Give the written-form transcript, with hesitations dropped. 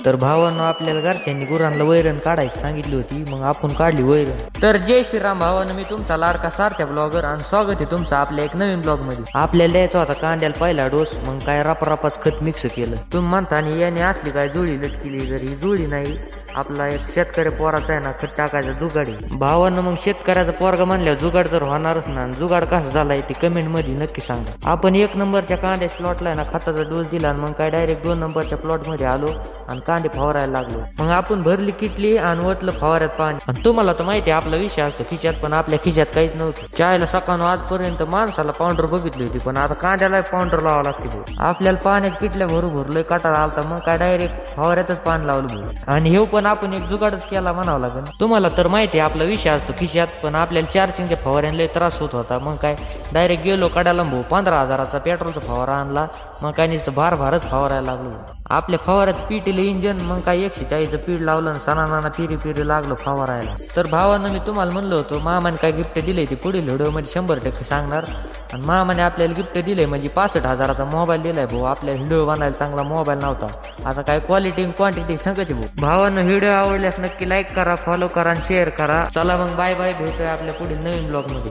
तर भावानं आपल्याला घरच्यांनी गुरांना वैरण काढायची सांगितली होती, मग आपण काढली वैरण. तर जय श्रीराम भावानं, मी तुमचा लाडका सारख्या ब्लॉगर आणि स्वागत आहे तुमचं आपल्या एक नवीन ब्लॉग मध्ये. आपल्याला द्यायचा होता कांद्याला पहिला डोस, मग काय रपारपाच खत मिक्स केलं. तुम्ही म्हणता आणि याने असली काय जुळी लटकिली, जर ही जुळी नाही आपला एक शेतकरी पोराचा आहे ना खत टाकायचा जुगाडी. भावानं मग शेतकऱ्याचा पोरगा म्हणल्यावर जुगाड तर होणारच ना. जुगाड कसा झालाय ते कमेंट मध्ये नक्की सांगा. आपण 1 नंबरच्या कांद्या प्लॉटला आहे ना खताचा डोस दिला, मग काय डायरेक्ट 2 नंबरच्या प्लॉट मध्ये आलो आणि कांदे फवारायला लागलो. मग आपण भरली किटली आणि वतलं फवाऱ्यात पाणी. आणि तुम्हाला तर माहिती आहे आपला विषय असतो खिशात, पण आपल्या खिशात काहीच नव्हतं. चायला सकाळ आजपर्यंत माणसाला पावडर बघितली होती, पण आता कांद्याला पावडर लावावं लागते. आपल्याला पाण्यात किटल्या भरू लय कटाळा आलता, मग काय डायरेक्ट फवाऱ्यातच पाणी लावलं. आणि हे पण आपण एक जुगाडच केला म्हणावं लागेल. तुम्हाला तर माहिती आहे आपला विषय असतो खिशात, पण आपल्याला चार्जिंगच्या फवाऱ्यांना त्रास होत होता. मग काय डायरेक्ट गेलो कडाला 15,000चा पेट्रोलचा फवारा आणला. मग काय नुसतं भारच फवारायला लागलो. आपल्या फवाऱ्याचं पीटीला इंजन, मग काय 140चं पीठ लावलं आणि सणाना फिरी लागलो फवारायला. तर भावानं मी तुम्हाला म्हणलं होतं मामाने काय गिफ्ट दिले ते पुढील व्हिडिओ मध्ये 100% सांगणार. आणि मामाने आपल्याला गिफ्ट दिले म्हणजे 65,000चा मोबाईल दिलाय भाऊ. आपल्या व्हिडिओ बनायला चांगला मोबाईल नव्हता, आता काय क्वालिटी क्वांटिटी सांगायची भाऊ. भावानं व्हिडिओ आवडल्यास नक्की लाईक करा, फॉलो करा आणि शेअर करा. चला मग बाय बाय, भेटूया आपल्या पुढील नवीन ब्लॉग मध्ये.